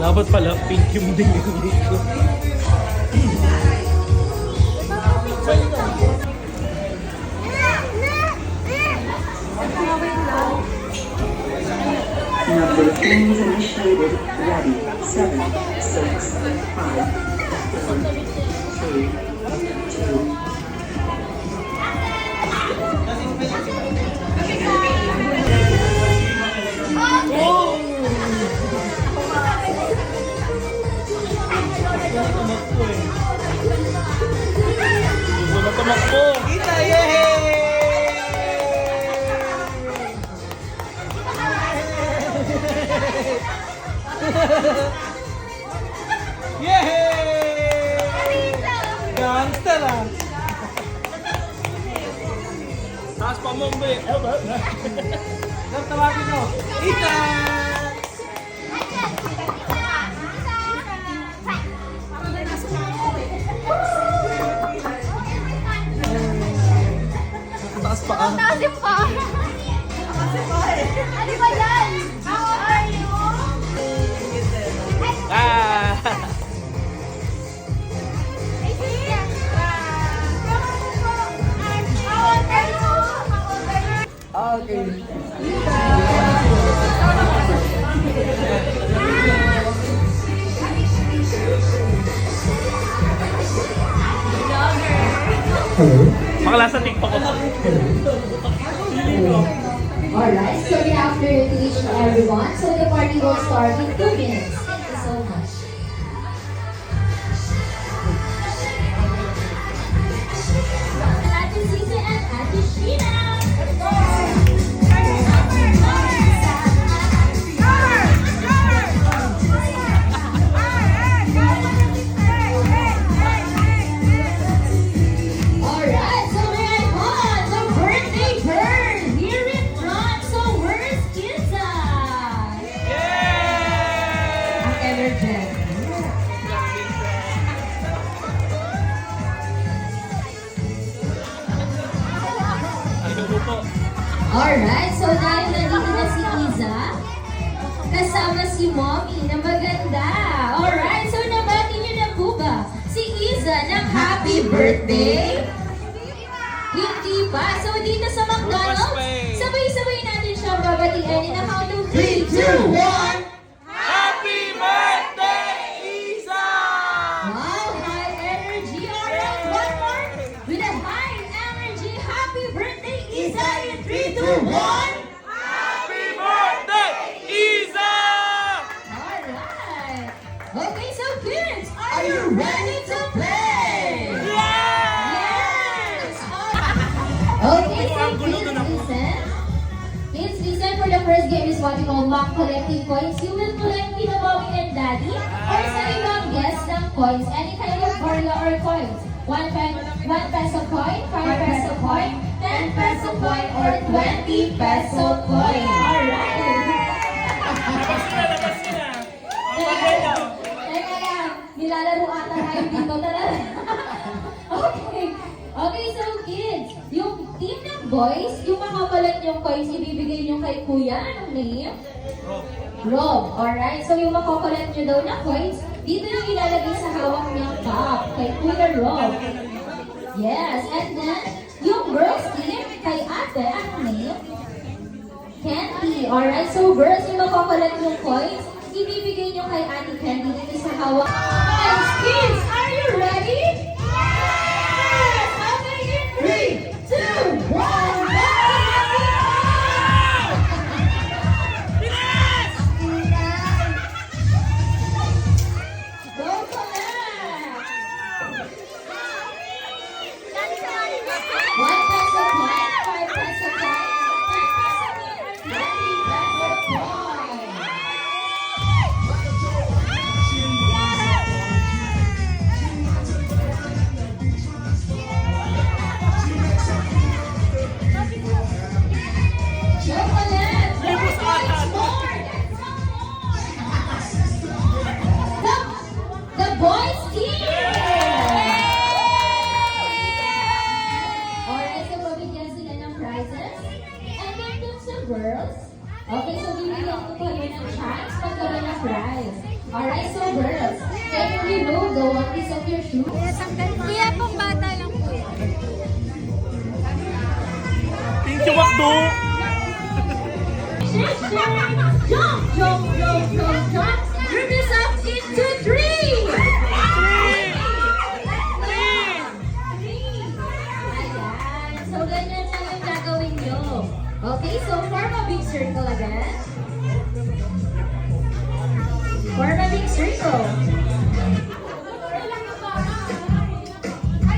Dapat pala, pink yung binili ko. Number please initiated. Ready. 7, 6, 5, 4, 3, 2. Gusto na tumakbo. Kita, yehey! Yehey! Gangster ah! Taas pa mo, mbe. Tawagin mo. Ita! Taas pa ah. Taas yung pa. Ano ba yan? How are you? Ah! Okay. Makala sa TikTok ko. Alright, so good afternoon to each and everyone. So the party will start in 2 minutes. Thank you so much. Ate Sisa and Ate Sheena. Let's go! Alright, so may I call the birthday girl here in front. So where's Kinsa? Yay! Ang energetic. Ayun po. Alright, so dahil nandito na si Iza, kasama si Mommy na maganda. Alright, so nabati niyo na po ba si Iza ng happy birthday? Hindi pa. So dito sa McDonald's, sabay-sabay natin siyang babatiin in a count of 3, 2, 1. Happy birthday, Isa! Wow, high energy. Alright, one more. With a high energy, happy birthday, Iza, in 3, 2, 1. Happy birthday, Isa! Alright. Okay, so kids, are you ready to play? Yes! Okay, so kids, listen. Kids, listen. For the first game is what we call mock collecting coins. You will collect Tita Mommy and Daddy or sa ibang guest ng coins. Any kind of formula or coins. 1 peso coin, 5 peso coin, 10 peso coin, or 20 peso coin. Alright. Teka lang, nilalaro ata tayo dito. Tara. Okay. Okay, so kids, yung team ng boys, yung makapalat yung coins, ibibigay nyo kay Kuya. Anong name? Rob. Alright, so yung makapalat nyo daw na coins, dito yung ilalagay sa hawak niyang cup, kay Kuya Rob. Yes, and then, yung girls team, kay ate, anong name? Candy. Alright, so girls, yung makapalat yung coins, ibibigay nyo kay Ate Candy dito sa hawak. And kids, are you ready? Yes! Okay, in 3, 2, 1, go collect! 1 peso coin, 5 peso coin, 10 peso coin, or 20 peso coin. Chocolate! There's more! The boys team! Alright, so mabigyan sila ng prizes. And then dun sa girls, okay, so bibigyan ko kayo ng chance magkaroon ng prize. Alright, so girls, can you remove the one piece of your shoe? Kuya, pang bata lang po yan. Thank you, Makdo! Shake, shake, jump, jump, jump, jump, jump. Group yourself into three. Ayan. So, ganyan lang yung gagawin nyo. Okay, so form a big circle again. Form a big circle.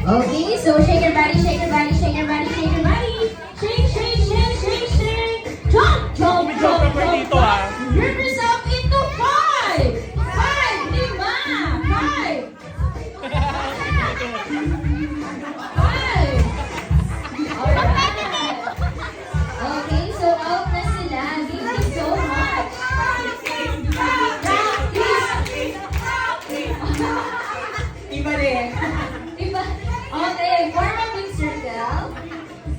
Okay, so shake your body, shake your body, shake your body, shake your body. Shake, shake, shake, shake, shake. Jump, jump, May jump, jumper jump, dito, jump. ah. Group yourself into five. Five, lima. Five. Five. Alright. Okay, so out na sila. Thank you so much. Iba rin. Diba? Okay, form a big circle.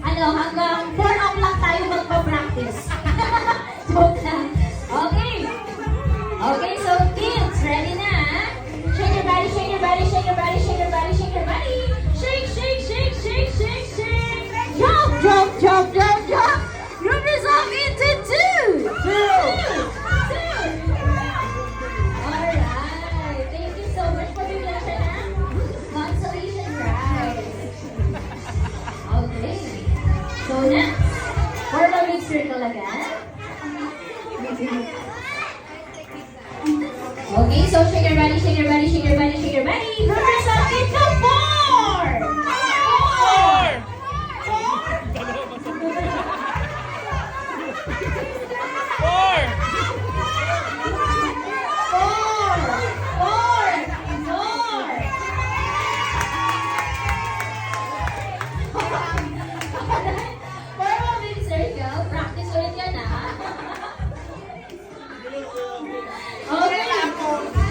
Ano, hanggang 4 o'clock tayo magpa-practice. Joke lang. Okay. Okay, so kids, ready na? Shake your body, shake your body, shake your body, shake your body, shake your body. Shake, shake, shake, shake, shake, shake. Jump, jump, jump, jump, jump. Group yourself into two. Two. Alright. Thank you so much for your lesson. Consolation prize. Okay. So next, form a big circle again. Okay, so shake your body, shake your body, shake your body, shake your body. Group yourself into four. Four. Four! Form a big circle. Practice ulit yan, ah. Okay.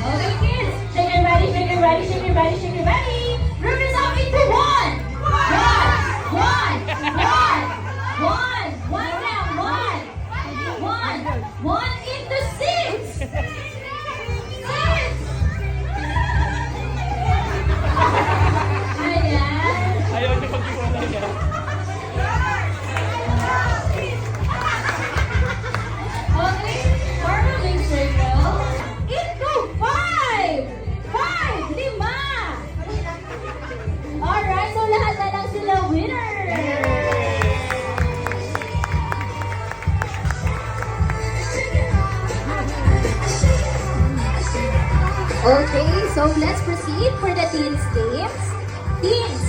Okay, kids. Shake your body, shake your body, shake your body, shake your body. Group yourself into one. One. One now. One into six. Six. Ayan. Ayaw niyo pag-iwala yan. Okay, form a big circle. Into five. Five. Lima. Alright, so lahat na lang sila winner. Okay, so let's proceed for the teens games. Teens.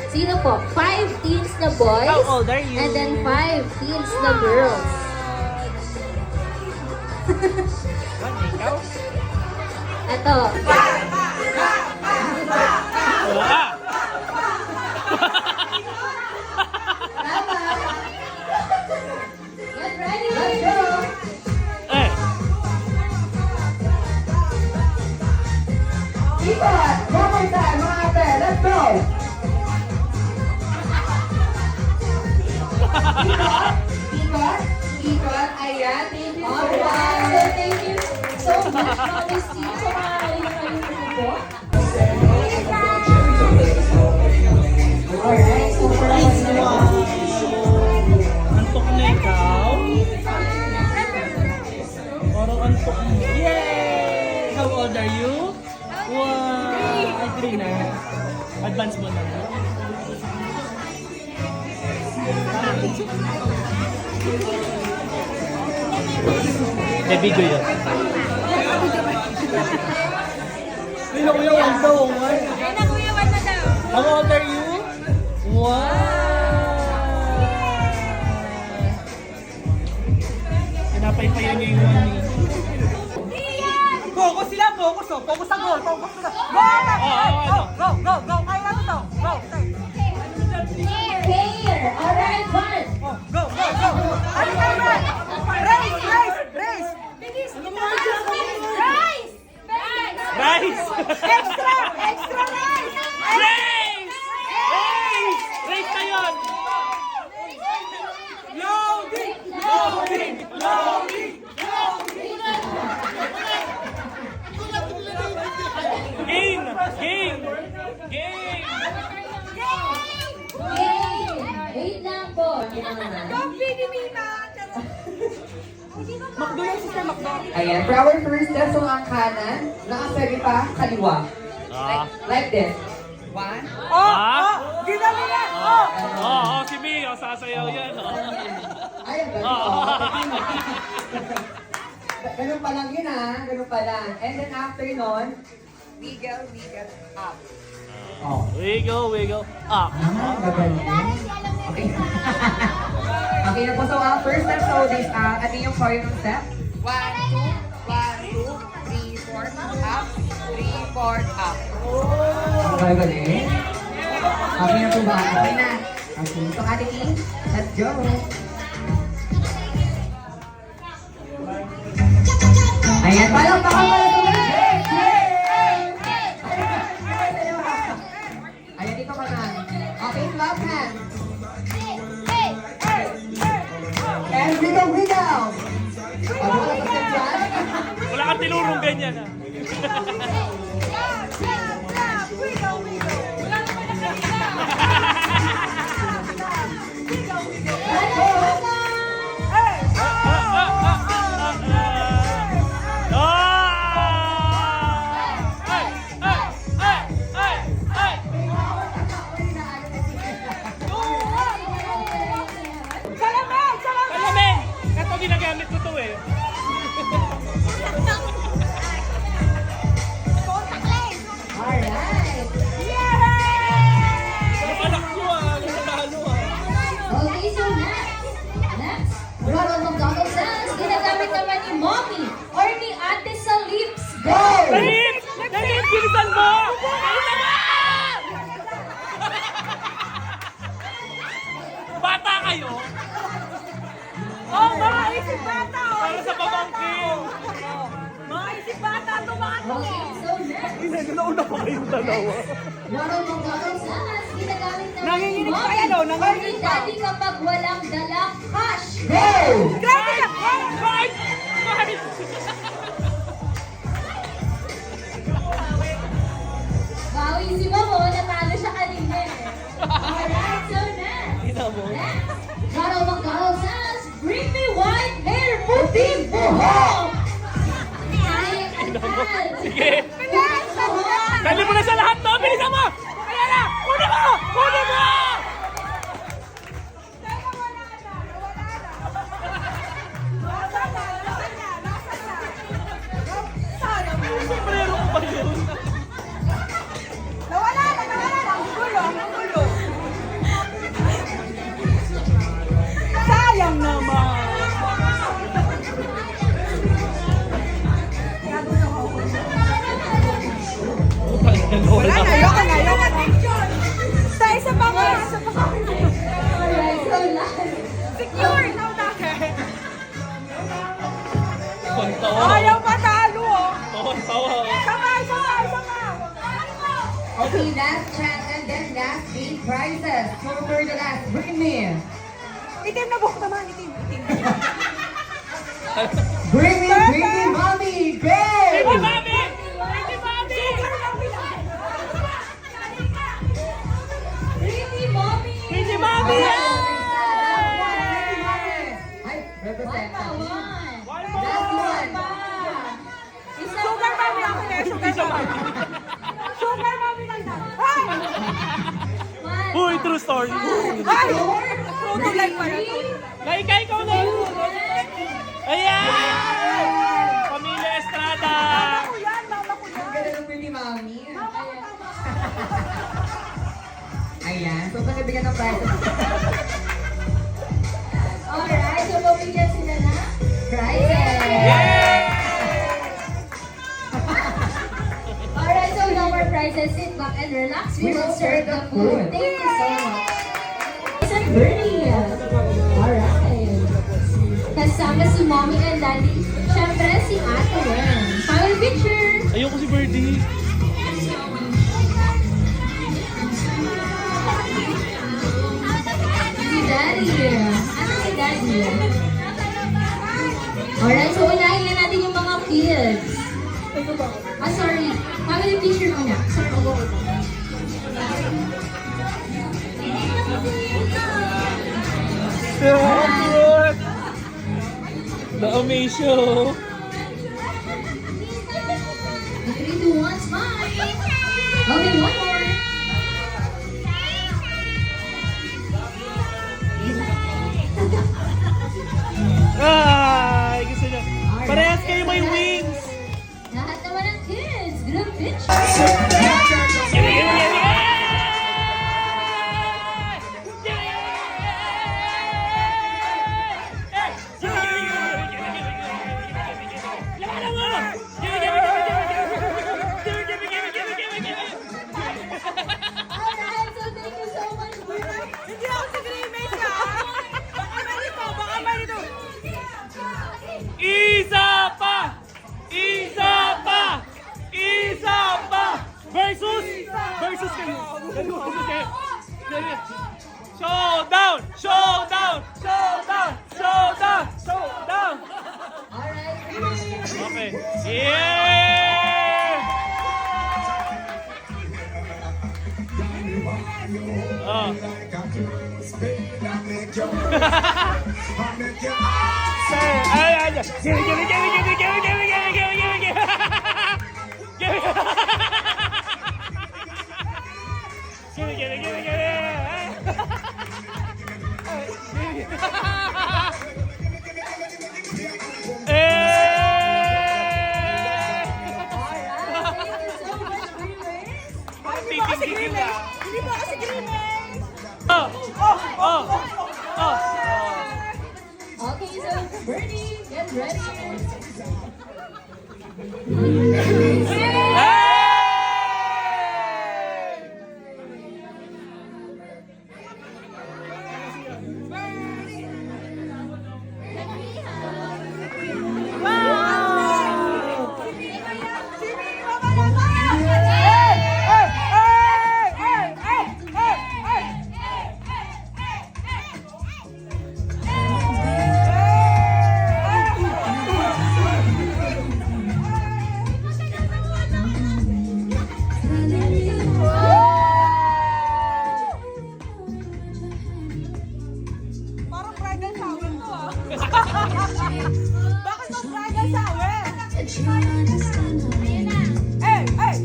Sino po? 5 teens na boys. How old are you? And then 5 teens na girls. Ikaw? Ito. Wala! Tama. Get ready. Let's go. Eh! Ikot! One more time, mga ate. Let's go! Ikot! Ikot! Ayan, thank you so Alright, so much. thank you so much, Promise Team. So maaari na kayo po. Alright, so for us Antok na ikaw? Parang antok mo. Yay! How old are you? Wow! Ay, 3 na. Advance mo na. May video yun. Ay, nakuya, one daw. One. Ay, nakuyawan na daw. How old are you? Wow! Pinapaypayan niya yung one eh. Focus sila, focus oh. Focus sa goal, focus sila. Go! Go! Kaya natin to. Go! Pair. Alright, one. Go! Ay! Race! Bilis! Rice! Rice! Extra rice! Race! Race! Race na yun! Loading! Okay naman na. Coffee ni Mima! Makdo yung sister, Makdo. Ayan, for our first test, so ang kanan, nakasagi pa, kaliwa. Like this. One. Ginali na! Oh! Si Mi, sasayaw yan. Ay, ang galing. Ganun pa lang yun ganun pa lang. And then after nun, wiggle up. Wiggle, up. Gagaling. Okay. Okay na po, so first step, so this, ano yung choreo ng step? 1, 2, 3, 4, up, 3, 4, up. Okay, galing. Okay na po ba? Okay na. Okay, so Ate King, let's go. Ayan, palakpakan pala ito. Ayan, dito ka na. Okay, clap hands. And wiggle. Ano ka ba dyan? Wala kang tinurong ganyan. Salamin! Ito ginagamit ko to eh. Alright. Anak ko nanalo Okay, so next. Ronald McDonald says, ginagamit naman ni Mommy or ni Ate sa lips. Go! Dali! Bilisan mo! Bata kayo? Mga isip bata! Para sa pamangkin! Mga isip bata, tumakas Okay, so next. Nauna pa kayong dalawa. Ronald McDonald says, ginagamit naman ni Nanginginig pa Mommy yan, oh, or ni nanginginig pa. Daddy kapag walang dalang cash. Grabe ka! Bakit? Bawi si Momo, natalo siya kanina eh. Alright, so next. Ronald McDonald says, bring me white hair, puting buhok. Sige! Dali mo na sa lahat to! Bilisan mo! Kaya na! Kunin mo! Kunin mo! Sombrero ko ba yun? Nawala na! Ang gulo! Sayang naman! Wala na, ayoko na. Sa isa pa nga. Alright, so last. Secure! Now bakit? Tawa. Ayaw matalo, oh. Tawa. Sama! Okay, last chance and then last big prizes. So for the last, bring me. Itim na buhok naman, itim. Bring me, mommy, babe! Hey, mami! Hey, mami! Pretty Mommy! Hey, mami! Ay, represent. One. Last one. Isa Sugar pa. mommy ako eh, sugar mommy. Sugar mommy lang na. Ay! One. Uy, true story. Ay! True to life pa yan. Laika, ikaw na! Ayan! Pamilya Estrada! Mama ko yan. Ang ganda ng pretty mommy. Ayan, so pagkabigyan ng prizes. Alright, so pabigyan sila na prizes. Alright, so no more prizes. Sit back and relax. We will serve the food. Thank you so much. It's Bernie. Alright. Kasama si Mommy and Daddy. Siyempre si Ate Wen. Family picture. Ayoko si Birdie. Si Daddy. Ano si Daddy? Alright, so unahin na natin yung mga kids. Sorry. Family picture muna. Sorry. Cute! The Amaze Show. 3, 2, 1, smile! Okay, one more. Ay, gusto niya. Parehas kayo may wings. Lahat naman ng kids, group picture. Alright, so thank you so much for Hindi ako si Grimate ka. Baka malito, baka malito. Isa pa! Isa pa! Isa pa! Versus! Versus kayo! Versus kayo! Showdown! Showdown! Showdown! Showdown! Showdown! Alright, Okay. Yeah! Oh. Say, ay, give me, give me, give me, give me, give me, give me, give me, give me, give me, give me. Give me, give me, give me, give me. Hindi ba ako si Grimate? Hindi ba ako si Grimate? Oh, oh, oh, oh. okay, so Bernie, get ready. Parang bridal shower to ah. Bakit ang bridal shower? Hey, hey!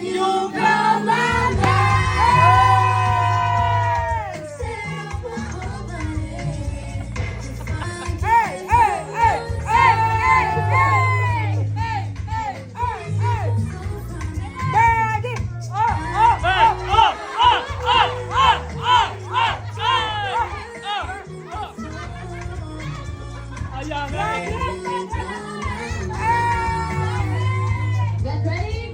You blow my Hey, hey, hey! Hey, hey, hey! Hey, hey, hey, hey! Ready? Oh, oh, Hey! oh! Oh! Oh! Oh! Oh! Oh! Oh! Oh! Ayan nga eh. Get ready.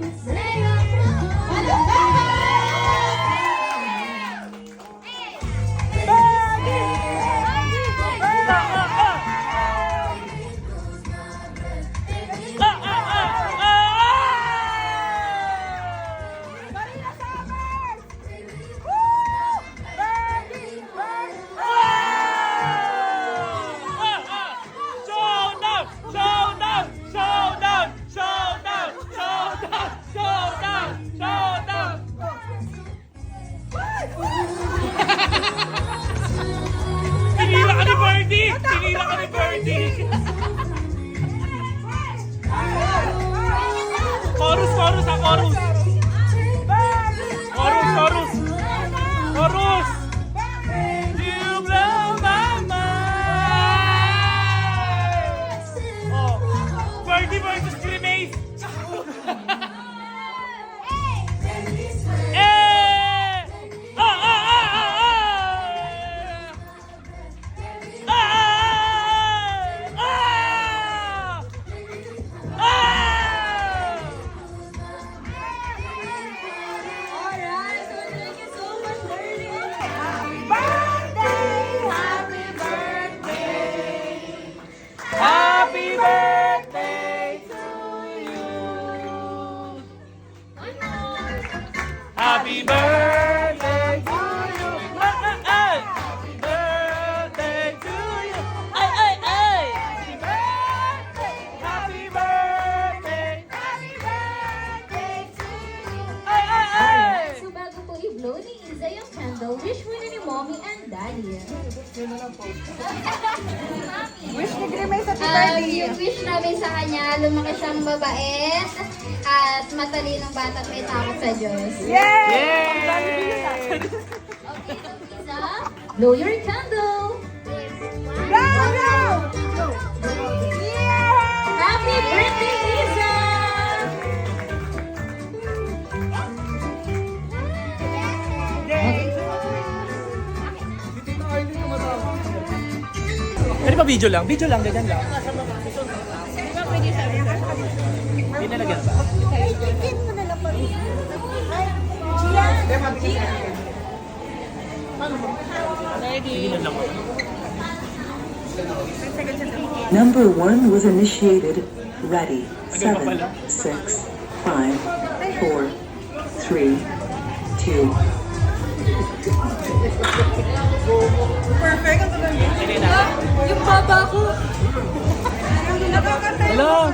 Showdown! Showdown! Showdown! Showdown! Showdown! Showdown! Showdown! Tinira ka ni Birdie! Tinira ka ni Birdie! Chorus! Chorus! Ha! Chorus! Chorus! Chorus! Chorus! You blow my mind! Oh! Birdie versus Grimace! Eh! Ah! Ah! Ah! Ah! Ah! Ah! Ah! Ah! Wish ni Grimay sa birthday. Yung wish namin sa kanya, lumaki siyang mabait at matalinong bata at may takot sa Diyos. Yay! Blow your candle. Go! Go! Happy birthday, Lisa! Pwede ba video lang? Video lang, ganyan lang. Hindi nalagyan ba? Sige na lang. Number 1 was initiated. Ready. 7, 6, 5, 4, 3, 2. Perfect. Ang talaga. Sige na. Yung baba ko. Hello!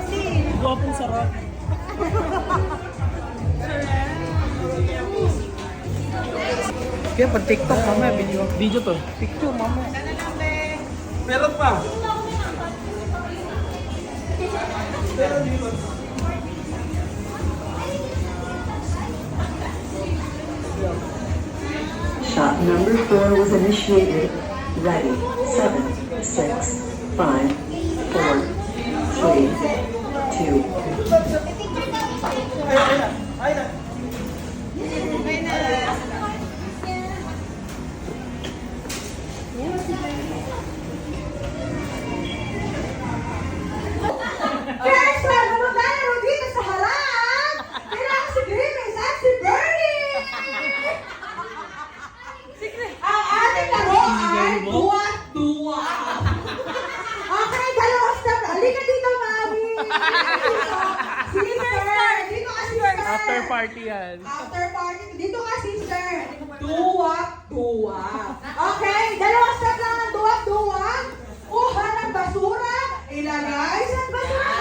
Guwapong sarap. Kaya pag TikTok mamaya, video. Video to. Picture mamaya. Meron pa. Shot number 4 was initiated. Ready. 7, 6, 5, 4, 3, 2. First one, maglalaro dito sa harap. Kailangan si Grimace at si Bernie. Ang ating laro ay duwa-duwa. Okay, dalawang step. Halika dito, mami. Sister, dito ka, sister. After party yan. After party, dito ka, sister. Duwa-duwa. Okay, dalawang step lang ng duwa-duwa. Kuha ng basura, ilagay sa basura.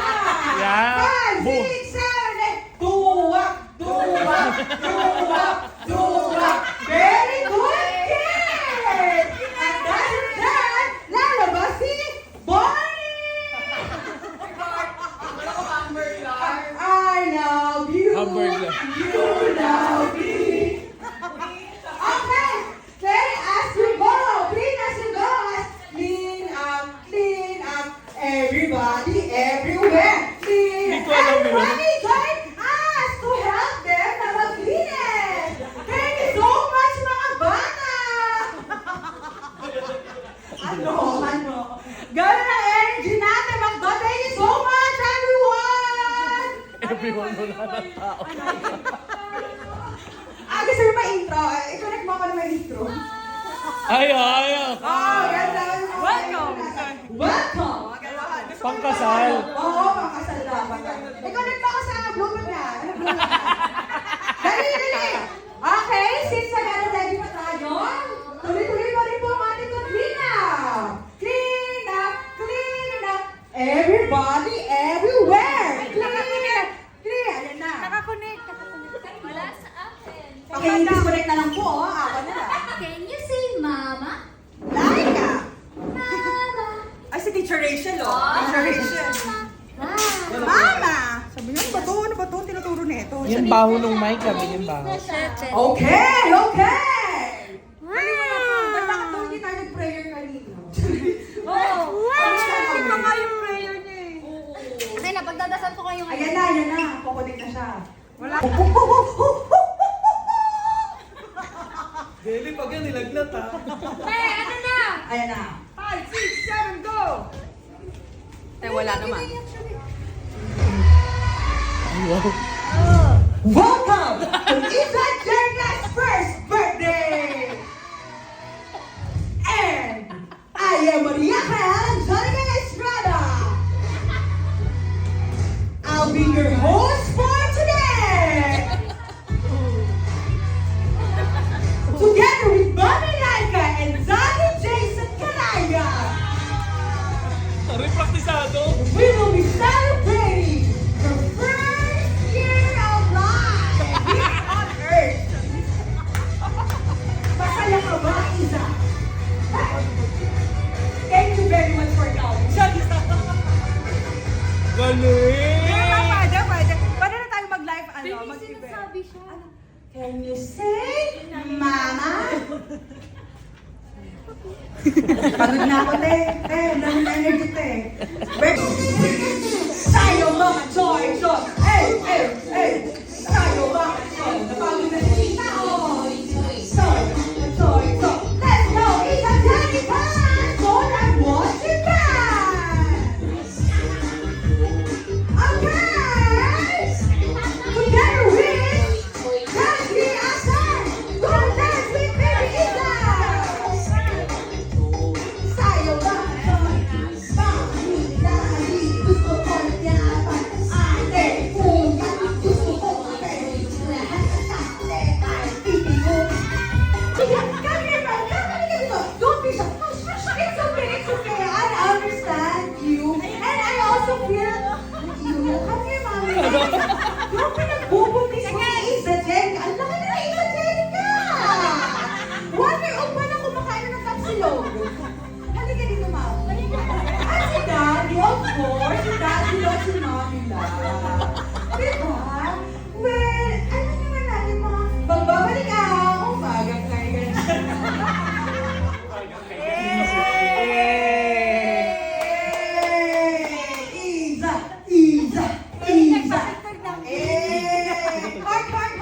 Yeah. 5, Boom. 6, 7, 8. Duwa-duwa. Duwa-duwa. Very good, kids! And dahil dyan, lalabas si Bonnie! I love you. Hamburger. You love me. Okay. Okay, as you go, clean as you go. Clean up. Everybody, everywhere. Clean. Hindi ko alam yun. Everybody join us to help them na maglinis. Thank you so much, mga bata. Ano? Gano'n ang energy natin, Magdo. Thank you so much, everyone. Everyone wala ng tao. Gusto mo ma-intro? I-connect mo ako na ma-intro. Ayaw. Oh, ganda. Welcome. Welcome. Pangkasal. Oo, pangkasal dapat. I-connect mo ako sa Bluetooth niya. Dali, dali. Okay, since ready pa tayo, tuloy-tuloy pa rin po ang ating clean-up. Clean up, clean up. Everybody, everywhere. Clean up. Clean. Ayan na. Nakakonect. Wala sa akin. Okay, disconnect na lang po. Ako na lang. Can you say mama? Laika. Mama. Ay, si Teacher Rachel, oh. Teacher Rachel. Mama. Mama! Sabi niyo, ano ba to? Ano ba to? Tinuturo nito. Yan baho nung mic kami, yung baho. Okay! Okay! Ba't bakit daw hindi tayo nag-prayer kanina? Oh! Kita nga yung prayer niya eh. Okay na, pagdadasal ko kayo Ayan na, ayan na. Kukunik na siya. Wala. Deli, pag yan nilaglat ha. ano na? Ayan na. 5, 6, 7, go! Eh, wala naman. Wow. Welcome to Isa Jerga's first birthday! And I am Maria Angelica Estrada. I'll be your host for today. Together with Mommy Laika and Daddy Jason Calaya, Repraktisado. we will be celebrating the first year of life here on Earth. galing! Pwede. Pwede na tayo mag-live, mag-event. Can you say, Mama? Pagod na ako, te. Dami na energy, te. Tayo mga joy. Tayo mga joy. Napagod na si Tita, oh. Joy. Let's go! It's a Danny Pan! Gold and washing pan! Okay! Together with Jackie Asan! Go dance with Baby Isa! Sayo ba? Bakit dahil gusto ko yapan? Ate, kuya, gusto ko kayo. Lahat ng tate ay titigo. Come here, man. Come dito. Don't be shy. It's okay. I understand you. And I also feel you. Come here, mommy. Yung pinagbubuntis mo si Isa Jerica. Ang laki na Isa Jerica! 1 year old pa na kumakain ng kapsilog. Halika dito, ma'am. At si Daddy, of course. Si Daddy loves si mommy lang. Diba? Well, ano naman natin mga magbabalik ang umagang kayo. Isa. Heart. Heart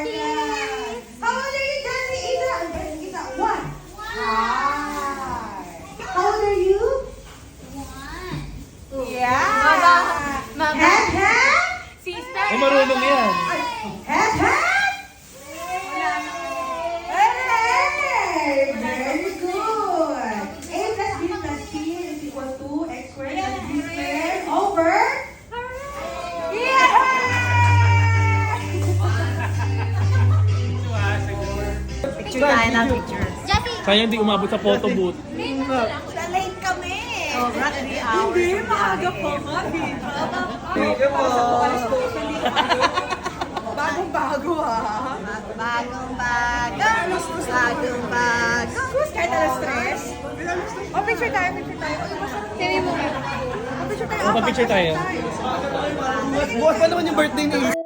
lang. How old are you, Daddy? Isa. 1. How old are you? 1. Yeah. Head. Sister! Ay, marunong yan. Head. Hey! Very good. A plus B plus C is equal to X squared plus B squared over... Yeah! Picture tayo na picture. Sayang hindi umabot sa photo booth. Late kami. Sobrang 3 hours. Hindi, maaga pa nga. Thank you po. Bagong-bago ah. Bagong-bago. Kahit na-stress. Picture tayo. Picture tayo. Bukas pa naman yung birthday ni Isa.